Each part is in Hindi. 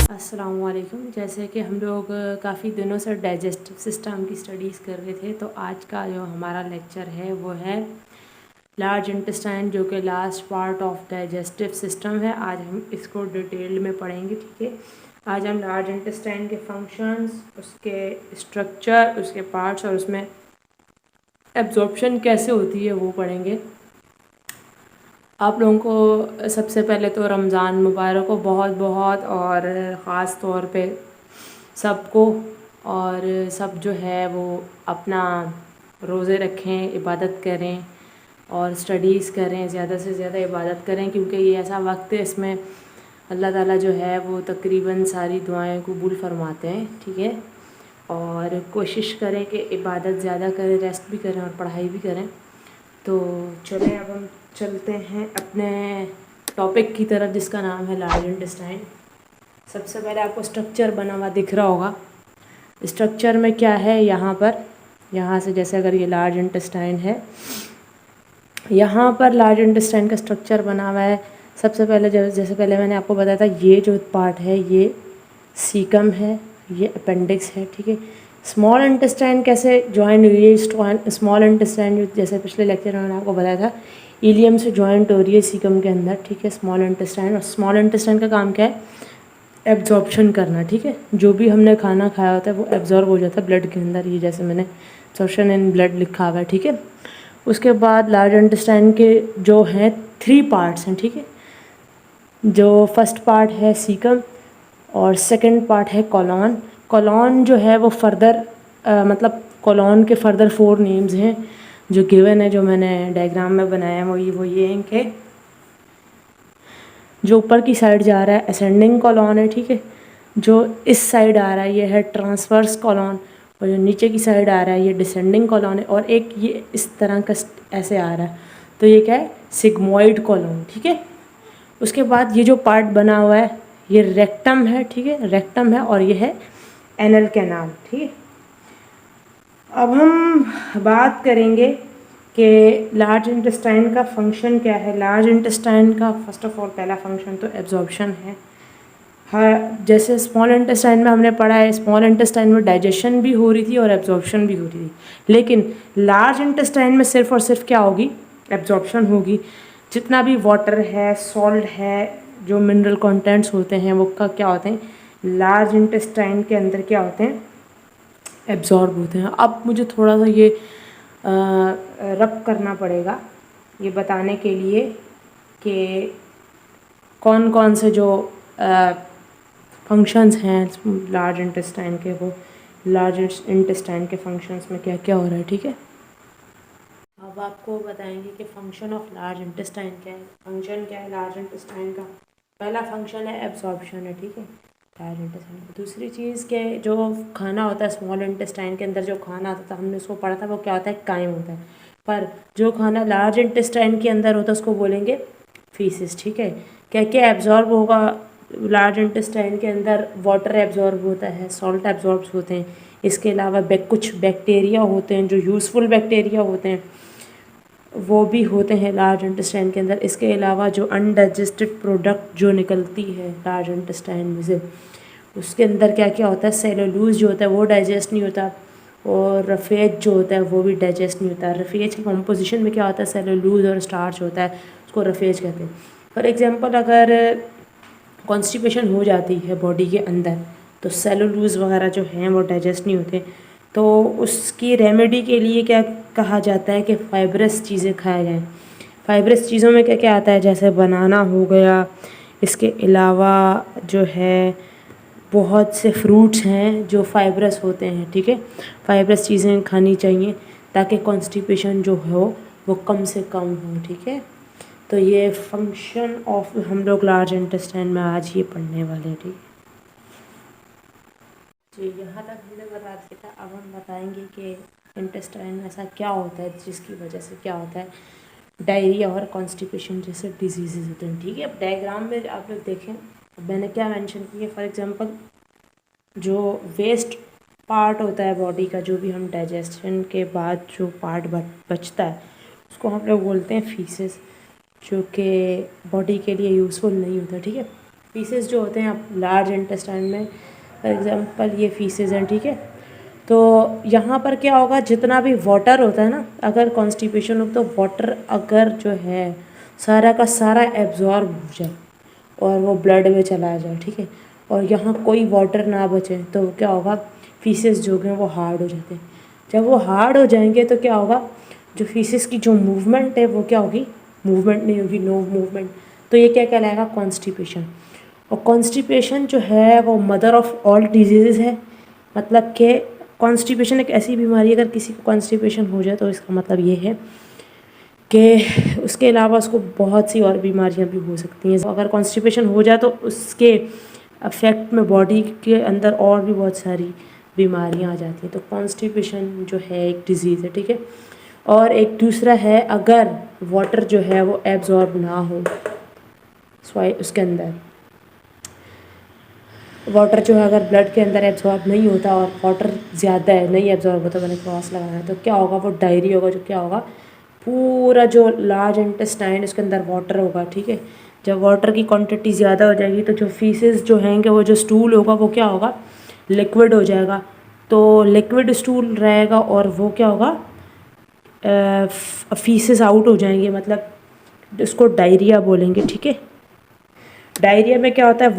अस्सलामुअलैकुम। जैसे कि हम लोग काफ़ी दिनों से डाइजेस्टिव सिस्टम की स्टडीज़ कर रहे थे, तो आज का जो हमारा लेक्चर है वो है लार्ज इंटेस्टाइन, जो कि last part of digestive system है। आज हम इसको डिटेल में पढ़ेंगे, ठीक है। आज हम लार्ज इंटेस्टाइन के फंक्शंस, उसके स्ट्रक्चर, उसके पार्ट्स और उसमें एब्जॉर्प्शन कैसे होती है वो पढ़ेंगे। आप लोगों को सबसे पहले तो रमज़ान मुबारक हो बहुत बहुत, और ख़ास तौर पे सबको। और सब जो है वो अपना रोज़े रखें, इबादत करें और स्टडीज़ करें, ज़्यादा से ज़्यादा इबादत करें, क्योंकि ये ऐसा वक्त है इसमें अल्लाह ताला जो है वो तकरीबन सारी दुआएं कबूल फरमाते हैं, ठीक है। और कोशिश करें कि इबादत ज़्यादा करें, रेस्ट भी करें और पढ़ाई भी करें। तो चलें अब हम चलते हैं अपने टॉपिक की तरफ, जिसका नाम है लार्ज इंटेस्टाइन। सबसे पहले आपको स्ट्रक्चर बना हुआ दिख रहा होगा। स्ट्रक्चर में क्या है, यहाँ से जैसे अगर ये लार्ज इंटेस्टाइन है, यहाँ पर लार्ज इंटेस्टाइन का स्ट्रक्चर बना हुआ है। सबसे पहले जैसे पहले मैंने आपको बताया था, ये जो पार्ट है ये सीकम है, ये अपेंडिक्स है, ठीक है। स्मॉल इंटेस्टाइन कैसे ज्वाइन हुई है? स्मॉल इंटेस्टाइन जो जैसे पिछले लेक्चर में मैंने आपको बताया था, इलियम से ज्वाइंट हो रही है सीकम के अंदर, ठीक है, स्मॉल इंटेस्टाइन। और स्मॉल इंटेस्टाइन का काम क्या है? एब्जॉर्प्शन करना, ठीक है। जो भी हमने खाना खाया होता है वो एब्जॉर्ब हो जाता है ब्लड के अंदर, ये जैसे मैंने एब्जॉर्प्शन इन ब्लड लिखा हुआ है, ठीक है। उसके बाद लार्ज इंटेस्टाइन के जो हैं 3 पार्ट्स हैं, ठीक है। जो फर्स्ट पार्ट है सीकम और सेकंड पार्ट है कॉलॉन। कॉलॉन जो है वो फर्दर मतलब कॉलॉन के फर्दर 4 नेम्स हैं जो गिवन है, जो मैंने डायग्राम में बनाया है। वो ये हैं कि जो ऊपर की साइड जा रहा है असेंडिंग कॉलॉन है, ठीक है। जो इस साइड आ रहा है ये है ट्रांसवर्स कॉलॉन, और जो नीचे की साइड आ रहा है ये डिसेंडिंग कॉलॉन है, और एक ये इस तरह का ऐसे आ रहा है, तो ये क्या है? सिग्मोइड कॉलॉन, ठीक है। उसके बाद ये जो पार्ट बना हुआ है ये रेक्टम है, ठीक है, रेक्टम है, और ये है एनल कैनाल, ठीक है। अब हम बात करेंगे कि लार्ज इंटेस्टाइन का फंक्शन क्या है। लार्ज इंटेस्टाइन का फर्स्ट ऑफ ऑल पहला फंक्शन तो एब्जॉर्प्शन है। हाँ, जैसे स्मॉल इंटेस्टाइन में हमने पढ़ा है, स्मॉल इंटेस्टाइन में डाइजेशन भी हो रही थी और एब्जॉर्प्शन भी हो रही थी, लेकिन लार्ज इंटेस्टाइन में सिर्फ और सिर्फ क्या होगी? एब्जॉर्प्शन होगी। जितना भी वाटर है, सॉल्ट है, जो मिनरल कंटेंट्स होते हैं वो का क्या होते हैं? लार्ज इंटेस्टाइन के अंदर क्या होते हैं? एब्जॉर्ब होते हैं। अब मुझे थोड़ा सा ये रब करना पड़ेगा ये बताने के लिए कि कौन कौन से जो फंक्शंस हैं लार्ज इंटेस्टाइन के, वो लार्ज इंटेस्टाइन के फंक्शंस में क्या क्या हो रहा है, ठीक है। अब आपको बताएंगे कि फंक्शन ऑफ लार्ज इंटेस्टाइन क्या है। फंक्शन क्या है लार्ज इंटेस्टाइन का? पहला फंक्शन है एब्जॉर्प्शन है, ठीक है, लार्ज इंटेस्टाइन। दूसरी चीज़ के जो खाना होता है स्मॉल इंटेस्टाइन के अंदर, जो खाना आता था हमने उसको पढ़ा था, वो क्या होता है? काइम होता है। पर जो खाना लार्ज इंटेस्टाइन के अंदर होता है उसको बोलेंगे फीसिस, ठीक है। क्या क्या एब्जॉर्ब होगा लार्ज इंटेस्टाइन के अंदर? वाटर एब्जॉर्ब होता है, सॉल्ट एब्जॉर्ब होते हैं, इसके अलावा कुछ बैक्टीरिया होते हैं जो यूज़फुल बैक्टीरिया होते हैं, वो भी होते हैं लार्ज इंटेस्टाइन के अंदर। इसके अलावा जो अनडाइजेस्टेड प्रोडक्ट जो निकलती है लार्ज इंटेस्टाइन में से, उसके अंदर क्या क्या होता है? सेलुलोज जो होता है वो डाइजेस्ट नहीं होता, और रफेज जो होता है वो भी डाइजेस्ट नहीं होता। रफेज की कॉम्पोजिशन में क्या होता है? सेलुलोज और स्टार्च होता है, उसको रफेज कहते हैं। फॉर एग्जांपल अगर कॉन्स्टिपेशन हो जाती है बॉडी के अंदर, तो सेलुलोज वगैरह जो हैं वो डाइजेस्ट नहीं होते, तो उसकी रेमेडी के लिए क्या कहा जाता है कि फाइब्रस चीज़ें खाया जाएँ। फाइब्रस चीज़ों में क्या क्या आता है? जैसे बनाना हो गया, इसके अलावा जो है बहुत से फ्रूट्स हैं जो फाइब्रस होते हैं, ठीक है। फाइब्रस चीज़ें खानी चाहिए ताकि कॉन्स्टिपेशन जो हो वो कम से कम हो, ठीक है। तो ये फंक्शन ऑफ हम लोग लार्ज इंटेस्टाइन में आज ये पढ़ने वाले हैं, ठीक है जी। यहाँ तक हमने बता दिया था। अब हम बताएंगे कि इंटेस्टाइन में ऐसा क्या होता है जिसकी वजह से क्या होता है? डायरिया और कॉन्स्टिपेशन जैसे डिजीज़ होते हैं, ठीक है। अब डायग्राम में आप लोग देखें, मैंने क्या मेंशन किया। फॉर एग्जांपल जो वेस्ट पार्ट होता है बॉडी का, जो भी हम डाइजेशन के बाद जो पार्ट बचता है उसको हम लोग बोलते हैं फीसेस। जो कि बॉडी के लिए यूज़फुल नहीं होता, ठीक है। फीसेस जो होते हैं आप लार्ज इंटेस्टाइन में, फॉर एग्जांपल ये फीसेस हैं, ठीक है। तो यहाँ पर क्या होगा, जितना भी वाटर होता है ना, अगर कॉन्स्टिपेशन हो तो वाटर अगर जो है सारा का सारा एब्जॉर्ब हो जाए और वो ब्लड में चला जाए, ठीक है, और यहाँ कोई वाटर ना बचे तो क्या होगा, फीसेस जो हैं वो हार्ड हो जाते हैं। जब वो हार्ड हो जाएंगे तो क्या होगा, जो फीसेस की जो मूवमेंट है वो क्या होगी, मूवमेंट नहीं होगी, नो मूवमेंट। तो ये क्या कहलाएगा, कॉन्स्टिपेशन। और कॉन्स्टिपेशन जो है वो मदर ऑफ ऑल डिजीज़ है। मतलब कि कॉन्स्टिपेशन एक ऐसी बीमारी है, अगर किसी को कॉन्स्टिपेशन हो जाए तो इसका मतलब ये है कि उसके अलावा उसको बहुत सी और बीमारियां भी हो सकती हैं। अगर कॉन्स्टिपेशन हो जाए तो उसके अफेक्ट में बॉडी के अंदर और भी बहुत सारी बीमारियां आ जाती हैं। तो कॉन्स्टिपेशन जो है एक डिज़ीज़ है, ठीक है। और एक दूसरा है, अगर वाटर जो है वो एब्जॉर्ब ना हो उसके अंदर, वाटर जो है अगर ब्लड के अंदर एब्जॉर्ब नहीं होता और वाटर ज़्यादा है, नहीं एब्जॉर्ब होता, मैंने क्रॉस लगाया है, तो क्या होगा, वो डायरिया होगा। जो क्या होगा, पूरा जो लार्ज इंटेस्टाइन उसके अंदर वाटर होगा, ठीक है। जब वाटर की क्वांटिटी ज़्यादा हो जाएगी तो जो फीसेस जो हैं, वो जो स्टूल होगा वो क्या होगा, लिक्विड हो जाएगा। तो लिक्विड स्टूल रहेगा और वो क्या होगा, फीसेस आउट हो जाएंगे, मतलब उसको डायरिया बोलेंगे, ठीक है। डायरिया में क्या होता है,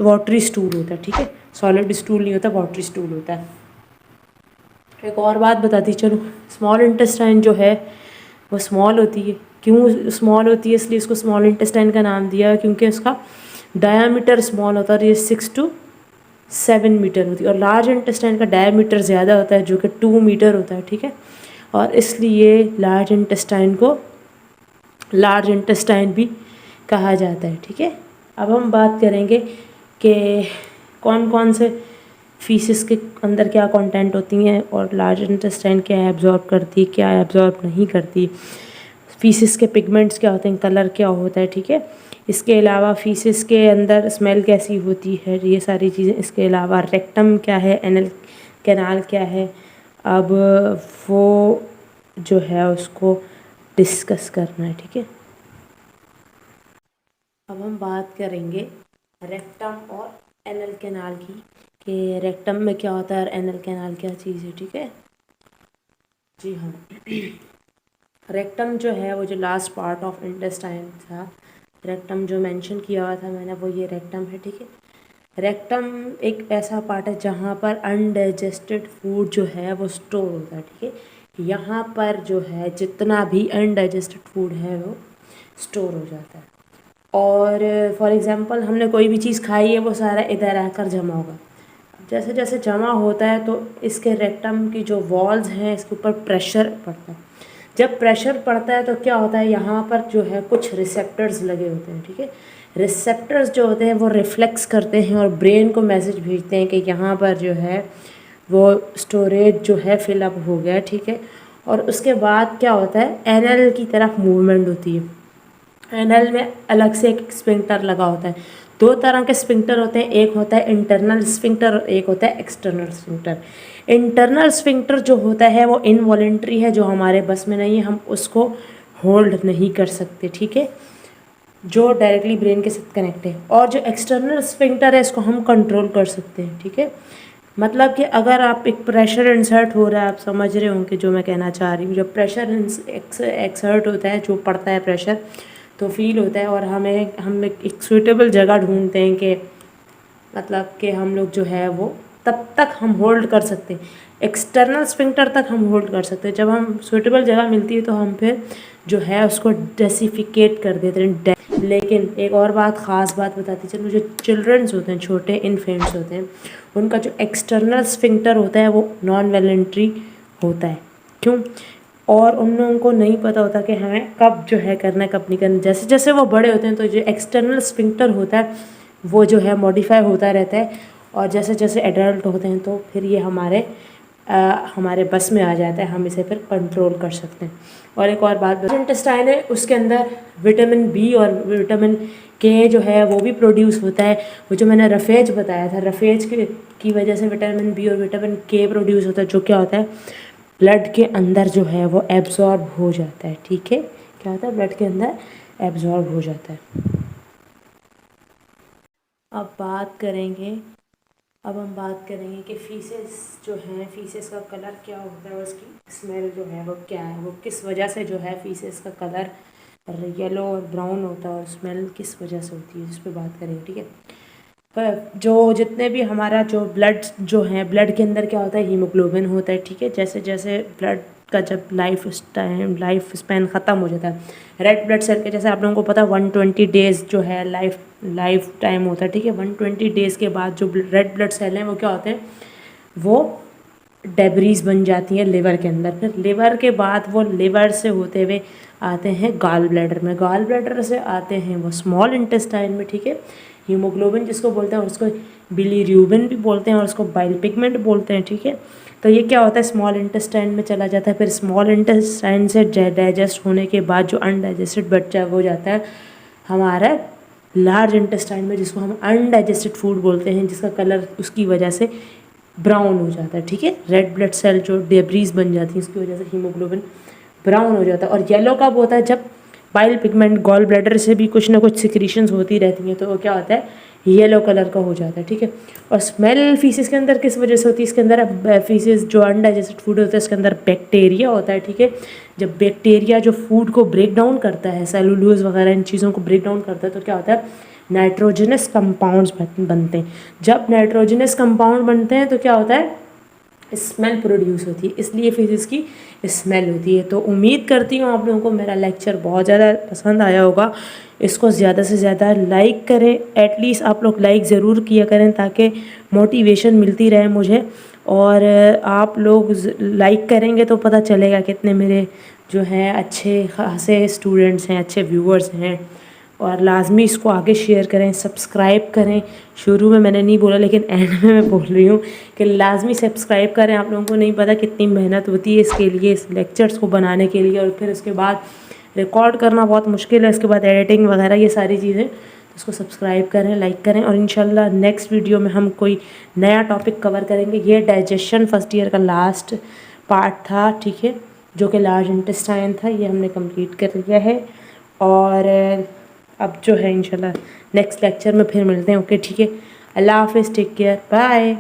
वाटरी स्टूल होता है, ठीक है। सॉलिड स्टूल नहीं होता, वाटरी स्टूल होता है। एक और बात बताती चलो, स्मॉल इंटेस्टाइन जो है वो स्मॉल होती है। क्यों स्मॉल होती है, इसलिए इसको स्मॉल इंटेस्टाइन का नाम दिया है क्योंकि उसका डायामीटर स्मॉल होता है, ये 6 to 7 मीटर होती है। और लार्ज इंटेस्टाइन का डायामीटर ज़्यादा होता है जो कि 2 मीटर होता है, ठीक है। और इसलिए लार्ज इंटेस्टाइन को लार्ज इंटेस्टाइन भी कहा जाता है, ठीक है। अब हम बात करेंगे कि कौन कौन से फीसिस के अंदर क्या कंटेंट होती हैं और लार्ज इंटेस्टाइन क्या एब्जॉर्ब करती है, क्या एब्जॉर्ब नहीं करती, फीसिस के पिगमेंट्स क्या होते हैं, कलर क्या होता है, ठीक है। इसके अलावा फीसिस के अंदर स्मेल कैसी होती है, ये सारी चीज़ें। इसके अलावा रेक्टम क्या है, एनल कैनाल क्या है, अब वो जो है उसको डिस्कस करना है, ठीक है। अब हम बात करेंगे रेक्टम और एनल कैनाल की, कि रेक्टम में क्या होता है और एनल कैनाल क्या चीज़ है, ठीक है। जी हाँ, रेक्टम जो है वो जो लास्ट पार्ट ऑफ इंटेस्टाइन था, रेक्टम जो मेंशन किया हुआ था मैंने, वो ये रेक्टम है, ठीक है। रेक्टम एक ऐसा पार्ट है जहाँ पर अनडाइजेस्टेड फूड जो है वो स्टोर होता है, ठीक है। यहाँ पर जो है जितना भी अनडाइजेस्टेड फूड है वो स्टोर हो जाता है। और फॉर एग्ज़ाम्पल हमने कोई भी चीज़ खाई है वो सारा इधर आकर जमा होगा। जैसे जैसे जमा होता है तो इसके रेक्टम की जो वॉल्स हैं इसके ऊपर प्रेशर पड़ता है। जब प्रेशर पड़ता है तो क्या होता है, यहाँ पर जो है कुछ रिसेप्टर्स लगे होते हैं, ठीक है। रिसेप्टर्स जो होते हैं वो रिफ्लेक्स करते हैं और ब्रेन को मैसेज भेजते हैं कि यहाँ पर जो है वो स्टोरेज जो है फिलअप हो गया, ठीक है। और उसके बाद क्या होता है, एनल की तरफ मूवमेंट होती है। एनल में अलग से एक स्फिंक्टर लगा होता है। दो तरह के स्फिंक्टर होते हैं, एक होता है इंटरनल स्फिंक्टर और एक होता है एक्सटर्नल स्फिंक्टर। इंटरनल स्फिंक्टर जो होता है वो इनवॉलेंट्री है, जो हमारे बस में नहीं है, हम उसको होल्ड नहीं कर सकते, ठीक है, जो डायरेक्टली ब्रेन के साथ कनेक्ट है। और जो एक्सटर्नल स्फिंक्टर है इसको हम कंट्रोल कर सकते हैं, ठीक है। मतलब कि अगर आप एक प्रेशर इंसर्ट हो रहा है, आप समझ रहे होंगे जो मैं कहना चाह रही हूँ। जब प्रेशर एक्सर्ट होता है, जो पड़ता है प्रेशर, तो फील होता है और हम एक सूटेबल जगह ढूंढते हैं कि मतलब कि हम लोग जो है वो तब तक हम होल्ड कर सकते हैं, एक्सटर्नल स्फिंक्टर तक हम होल्ड कर सकते हैं। जब हम सूटेबल जगह मिलती है तो हम फिर जो है उसको डेसिफिकेट कर देते हैं। लेकिन एक और बात, ख़ास बात बताती चलो, जो चिल्ड्रंस होते हैं, छोटे इन्फेंट्स होते हैं, उनका जो एक्सटर्नल स्फिंक्टर होता है वो नॉन वॉलंटरी होता है। क्यों? और उन लोगों को नहीं पता होता कि हमें कब जो है करना है, कब नहीं करना। जैसे जैसे वो बड़े होते हैं तो जो एक्सटर्नल स्फिंक्टर होता है वो जो है मॉडिफाई होता रहता है, और जैसे जैसे एडल्ट होते हैं तो फिर ये हमारे बस में आ जाता है, हम इसे फिर कंट्रोल कर सकते हैं। और एक और बात, इंटेस्टाइन है उसके अंदर विटामिन बी और विटामिन के जो है वो भी प्रोड्यूस होता है। वो जो मैंने रफेज बताया था, रफेज की वजह से विटामिन बी और विटामिन के प्रोड्यूस होता है, जो क्या होता है ब्लड के अंदर जो है वो एब्जॉर्ब हो जाता है, ठीक है। क्या होता है, ब्लड के अंदर एब्जॉर्ब हो जाता है। अब हम बात करेंगे कि फीसेस जो है, फीसेस का कलर क्या होता है और उसकी स्मेल जो है वो क्या है, वो किस वजह से जो है फीसेस का कलर येलो और ब्राउन होता है और स्मेल किस वजह से होती है, इस पर बात करेंगे। ठीक है, पर जो जितने भी हमारा जो ब्लड जो है, ब्लड के अंदर क्या होता है, हीमोग्लोबिन होता है। ठीक है, जैसे जैसे ब्लड का जब लाइफ स्पैन ख़त्म हो जाता है, रेड ब्लड सेल के जैसे आप लोगों को पता है 120 डेज़ जो है लाइफ टाइम होता है। ठीक है, 120 डेज़ के बाद जो रेड ब्लड सेल हैं वो क्या होते हैं, वो डेब्रीज बन जाती हैं लिवर के अंदर। फिर लिवर के बाद वो लिवर से होते हुए आते हैं गॉल ब्लैडर में, गॉल ब्लैडर से आते हैं वो स्मॉल इंटेस्टाइन में। ठीक है, हीमोग्लोबिन जिसको बोलते हैं और उसको बिलीरुबिन भी बोलते हैं और उसको बाइल पिगमेंट बोलते हैं। ठीक है, तो ये क्या होता है, स्मॉल इंटेस्टाइन में चला जाता है। फिर स्मॉल इंटेस्टाइन से डाइजेस्ट होने के बाद जो अनडाइजेस्टेड बच्चा हो जाता है हमारा लार्ज इंटेस्टाइन में, जिसको हम अनडाइजेस्टेड फूड बोलते हैं, जिसका कलर उसकी वजह से ब्राउन हो जाता है। ठीक है, रेड ब्लड सेल जो डेब्रीज बन जाती है उसकी वजह से हीमोग्लोबिन ब्राउन हो जाता है। और येलो कब होता है, जब बाइल पिगमेंट गॉल ब्लैडर से भी कुछ ना कुछ सिक्रीशंस होती रहती हैं, तो वो क्या होता है, येलो कलर का हो जाता है। ठीक है, और स्मेल फीसिस के अंदर किस वजह से होती है, इसके अंदर फीसिस जो अनडाइजेस्टेड फूड होता है इसके अंदर बैक्टीरिया होता है। ठीक है, जब बैक्टीरिया जो फूड को ब्रेक डाउन करता है, सेलुलोज वगैरह इन चीज़ों को ब्रेक डाउन करता है, तो क्या होता है, नाइट्रोजनस कंपाउंड्स बनते हैं। जब नाइट्रोजनस कंपाउंड बनते हैं तो क्या होता है, स्मेल प्रोड्यूस होती है, इसलिए फिर इसकी स्मेल होती है। तो उम्मीद करती हूँ आप लोगों को मेरा लेक्चर बहुत ज़्यादा पसंद आया होगा। इसको ज़्यादा से ज़्यादा लाइक करें, एटलीस्ट आप लोग लाइक ज़रूर किया करें ताकि मोटिवेशन मिलती रहे मुझे। और आप लोग लाइक करेंगे तो पता चलेगा कितने मेरे जो हैं अच्छे खासे स्टूडेंट्स हैं, अच्छे व्यूअर्स हैं। और लाजमी इसको आगे शेयर करें, सब्सक्राइब करें। शुरू में मैंने नहीं बोला लेकिन एंड में मैं बोल रही हूँ कि लाजमी सब्सक्राइब करें। आप लोगों को नहीं पता कितनी मेहनत होती है इसके लिए, इस लेक्चर्स को बनाने के लिए, और फिर उसके बाद रिकॉर्ड करना बहुत मुश्किल है, उसके बाद एडिटिंग वगैरह ये सारी चीज़ें। तो इसको सब्सक्राइब करें, लाइक करें, और इंशाल्लाह नेक्स्ट वीडियो में हम कोई नया टॉपिक कवर करेंगे। ये डाइजेशन फर्स्ट ईयर का लास्ट पार्ट था। ठीक है, जो कि लार्ज इंटेस्टाइन था, ये हमने कंप्लीट कर लिया है। और अब जो है इंशाल्लाह नेक्स्ट लेक्चर में फिर मिलते हैं। ओके, ठीक है, अल्लाह हाफिज़, टेक केयर, बाय।